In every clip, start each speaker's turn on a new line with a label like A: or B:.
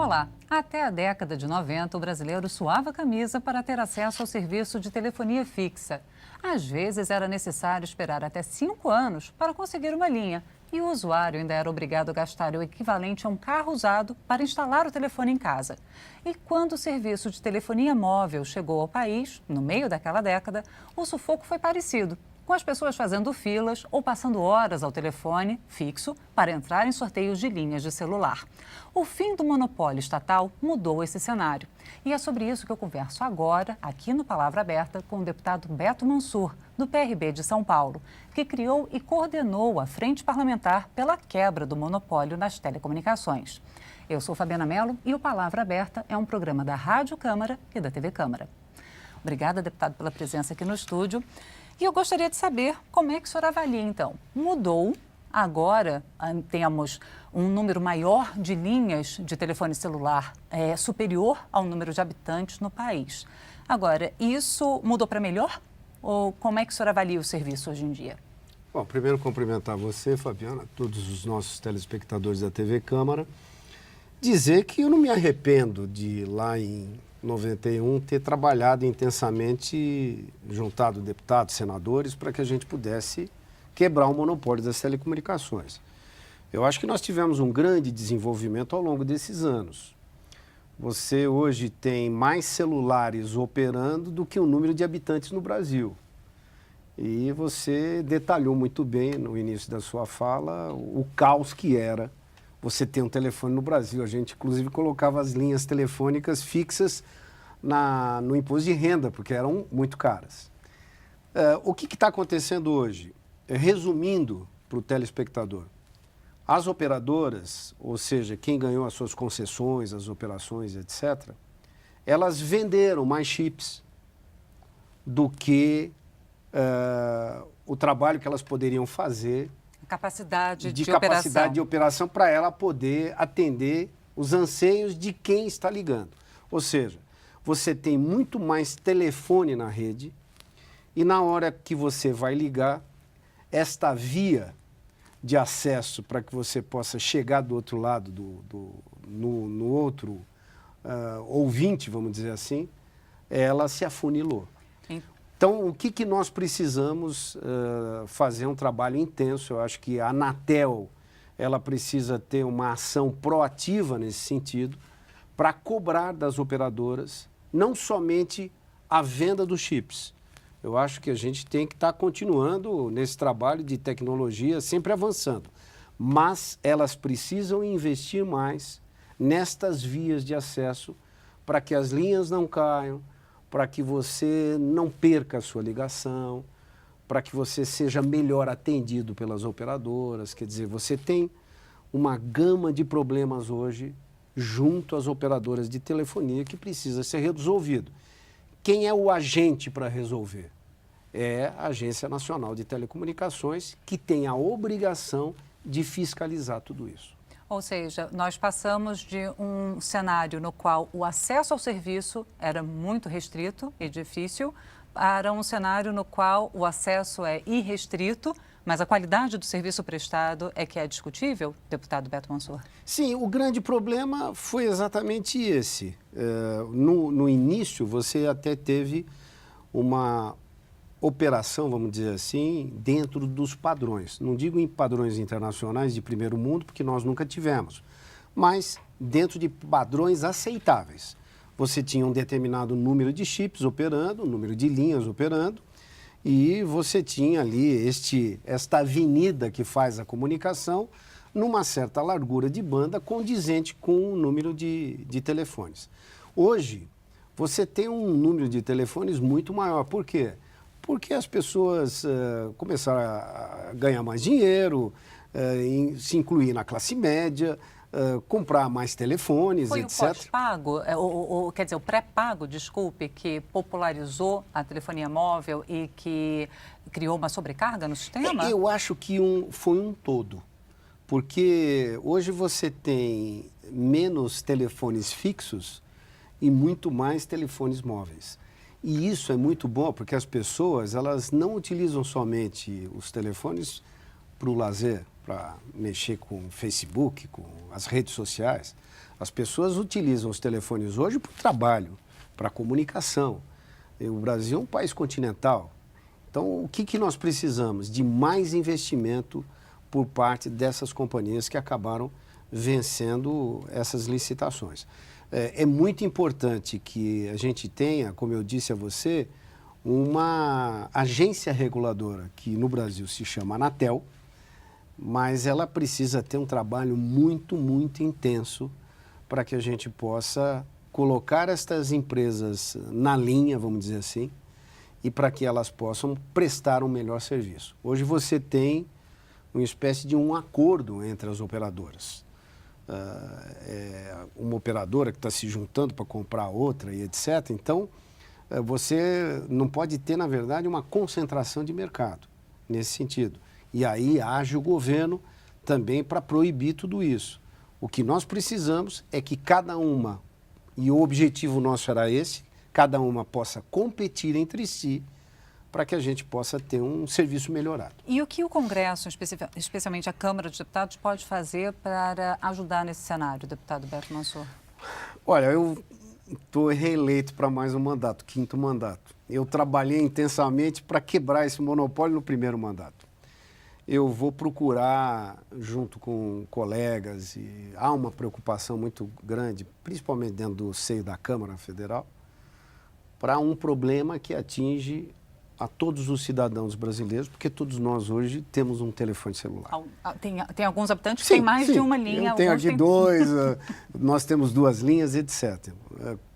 A: Olá! Até a década de 90, o brasileiro suava a camisa para ter acesso ao serviço de telefonia fixa. Às vezes, era necessário esperar até 5 anos para conseguir uma linha. E o usuário ainda era obrigado a gastar o equivalente a um carro usado para instalar o telefone em casa. E quando o serviço de telefonia móvel chegou ao país, no meio daquela década, o sufoco foi parecido, com as pessoas fazendo filas ou passando horas ao telefone fixo para entrar em sorteios de linhas de celular. O fim do monopólio estatal mudou esse cenário. E é sobre isso que eu converso agora, aqui no Palavra Aberta, com o deputado Beto Mansur, do PRB de São Paulo, que criou e coordenou a Frente Parlamentar pela quebra do monopólio nas telecomunicações. Eu sou Fabiana Mello e o Palavra Aberta é um programa da Rádio Câmara e da TV Câmara. Obrigada, deputado, pela presença aqui no estúdio. E eu gostaria de saber como é que o senhor avalia, então. Mudou, agora temos um número maior de linhas de telefone celular superior ao número de habitantes no país. Agora, isso mudou para melhor? Ou como é que o senhor avalia o serviço hoje em dia?
B: Bom, primeiro cumprimentar você, Fabiana, todos os nossos telespectadores da TV Câmara. Dizer que eu não me arrependo de lá em 91 ter trabalhado intensamente, juntado deputados, senadores, para que a gente pudesse quebrar o monopólio das telecomunicações. Eu acho que nós tivemos um grande desenvolvimento ao longo desses anos. Você hoje tem mais celulares operando do que o número de habitantes no Brasil. E você detalhou muito bem no início da sua fala o caos que era você ter um telefone no Brasil. A gente, inclusive, colocava as linhas telefônicas fixas no imposto de renda, porque eram muito caras. O que está acontecendo hoje? Resumindo para o telespectador, as operadoras, ou seja, quem ganhou as suas concessões, as operações, etc., elas venderam mais chips do que o trabalho que elas poderiam fazer
A: Capacidade
B: de operação para ela poder atender os anseios de quem está ligando. Ou seja, você tem muito mais telefone na rede e na hora que você vai ligar, esta via de acesso para que você possa chegar do outro lado, no outro ouvinte, vamos dizer assim, ela se afunilou. Então, o que nós precisamos fazer um trabalho intenso? Eu acho que a Anatel ela precisa ter uma ação proativa nesse sentido para cobrar das operadoras não somente a venda dos chips. Eu acho que a gente tem que estar continuando nesse trabalho de tecnologia, sempre avançando. Mas elas precisam investir mais nestas vias de acesso para que as linhas não caiam, para que você não perca a sua ligação, para que você seja melhor atendido pelas operadoras. Quer dizer, você tem uma gama de problemas hoje junto às operadoras de telefonia que precisa ser resolvido. Quem é o agente para resolver? É a Agência Nacional de Telecomunicações, que tem a obrigação de fiscalizar tudo isso.
A: Ou seja, nós passamos de um cenário no qual o acesso ao serviço era muito restrito e difícil para um cenário no qual o acesso é irrestrito, mas a qualidade do serviço prestado é que é discutível, deputado Beto Mansur?
B: Sim, o grande problema foi exatamente esse. No início, você até teve uma operação, vamos dizer assim, dentro dos padrões. Não digo em padrões internacionais de primeiro mundo, porque nós nunca tivemos, mas dentro de padrões aceitáveis. Você tinha um determinado número de chips operando, um número de linhas operando, e você tinha ali esta avenida que faz a comunicação numa certa largura de banda condizente com o número de telefones. Hoje, você tem um número de telefones muito maior. Por quê? Porque as pessoas começaram a ganhar mais dinheiro, se incluir na classe média, comprar mais telefones,
A: Foi
B: etc.
A: Foi o pós-pago, quer dizer, o pré-pago, desculpe, que popularizou a telefonia móvel e que criou uma sobrecarga no sistema?
B: Eu acho que foi um todo, porque hoje você tem menos telefones fixos e muito mais telefones móveis. E isso é muito bom, porque as pessoas elas não utilizam somente os telefones para o lazer, para mexer com o Facebook, com as redes sociais. As pessoas utilizam os telefones hoje para o trabalho, para a comunicação. E o Brasil é um país continental. Então, o que nós precisamos? De mais investimento por parte dessas companhias que acabaram vencendo essas licitações. É muito importante que a gente tenha, como eu disse a você, uma agência reguladora que no Brasil se chama Anatel, mas ela precisa ter um trabalho muito, muito intenso para que a gente possa colocar estas empresas na linha, vamos dizer assim, e para que elas possam prestar um melhor serviço. Hoje você tem uma espécie de um acordo entre as operadoras. Uma operadora que está se juntando para comprar outra e etc. Então, você não pode ter, na verdade, uma concentração de mercado nesse sentido. E aí age o governo também para proibir tudo isso. O que nós precisamos é que cada uma, e o objetivo nosso era esse, cada uma possa competir entre si para que a gente possa ter um serviço melhorado.
A: E o que o Congresso, especialmente a Câmara dos Deputados, pode fazer para ajudar nesse cenário, deputado Beto Mansur?
B: Olha, eu estou reeleito para mais um mandato, 5º mandato. Eu trabalhei intensamente para quebrar esse monopólio no primeiro mandato. Eu vou procurar, junto com colegas, e há uma preocupação muito grande, principalmente dentro do seio da Câmara Federal, para um problema que atinge a todos os cidadãos brasileiros, porque todos nós hoje temos um telefone celular.
A: Tem alguns habitantes que têm mais de uma linha.
B: Eu tenho aqui dois, nós temos 2 linhas, etc.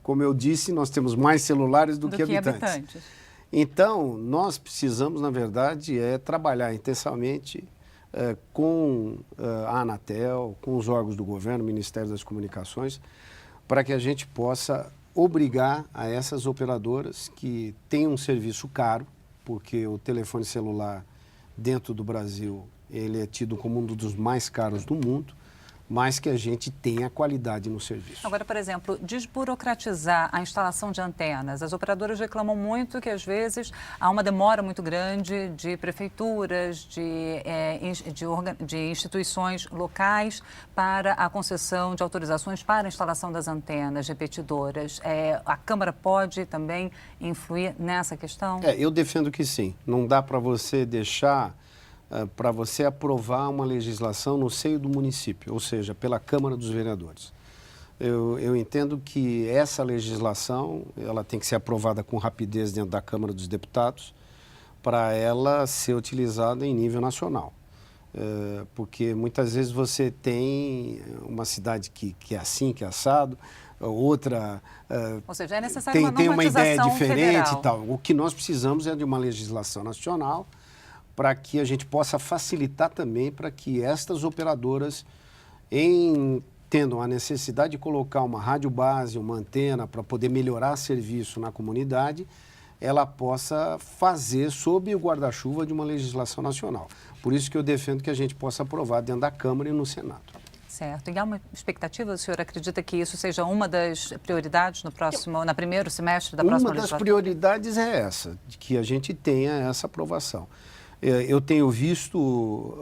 B: Como eu disse, nós temos mais celulares do que habitantes. Então, nós precisamos, na verdade, trabalhar intensamente com a Anatel, com os órgãos do governo, o Ministério das Comunicações, para que a gente possa obrigar a essas operadoras que têm um serviço caro, porque o telefone celular dentro do Brasil ele é tido como um dos mais caros do mundo, mas que a gente tenha qualidade no serviço.
A: Agora, por exemplo, desburocratizar a instalação de antenas. As operadoras reclamam muito que, às vezes, há uma demora muito grande de prefeituras, de instituições locais para a concessão de autorizações para a instalação das antenas repetidoras. A Câmara pode também influir nessa questão? Eu
B: defendo que sim. Não dá para você deixar... para você aprovar uma legislação no seio do município, ou seja, pela Câmara dos Vereadores. Eu entendo que essa legislação ela tem que ser aprovada com rapidez dentro da Câmara dos Deputados para ela ser utilizada em nível nacional. Porque muitas vezes você tem uma cidade que é assim, que é assado, outra
A: ou seja, é necessário
B: tem uma ideia diferente
A: federal.
B: E tal. O que nós precisamos é de uma legislação nacional para que a gente possa facilitar também para que estas operadoras, tendo a necessidade de colocar uma rádio base, uma antena para poder melhorar serviço na comunidade, ela possa fazer sob o guarda-chuva de uma legislação nacional. Por isso que eu defendo que a gente possa aprovar dentro da Câmara e no Senado.
A: Certo. E há uma expectativa, o senhor acredita que isso seja uma das prioridades no primeiro semestre da próxima legislatura?
B: Uma das prioridades é essa, de que a gente tenha essa aprovação. Eu tenho visto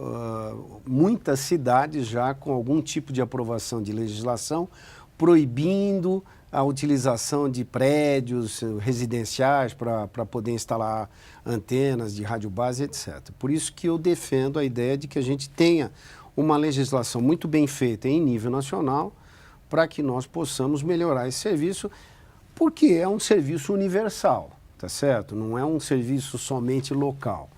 B: muitas cidades já com algum tipo de aprovação de legislação proibindo a utilização de prédios residenciais para poder instalar antenas de rádio base, etc. Por isso que eu defendo a ideia de que a gente tenha uma legislação muito bem feita em nível nacional para que nós possamos melhorar esse serviço, porque é um serviço universal, tá certo? Não é um serviço somente local.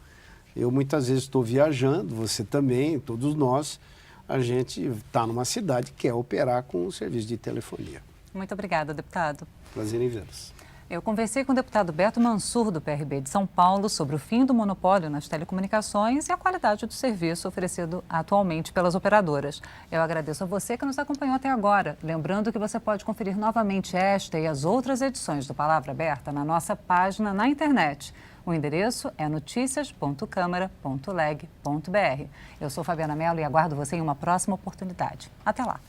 B: Eu muitas vezes estou viajando, você também, todos nós, a gente está numa cidade que quer operar com o serviço de telefonia.
A: Muito obrigada, deputado.
B: Prazer em vê-los.
A: Eu conversei com o deputado Beto Mansur, do PRB de São Paulo, sobre o fim do monopólio nas telecomunicações e a qualidade do serviço oferecido atualmente pelas operadoras. Eu agradeço a você que nos acompanhou até agora. Lembrando que você pode conferir novamente esta e as outras edições do Palavra Aberta na nossa página na internet. O endereço é noticias.câmara.leg.br. Eu sou Fabiana Mello e aguardo você em uma próxima oportunidade. Até lá!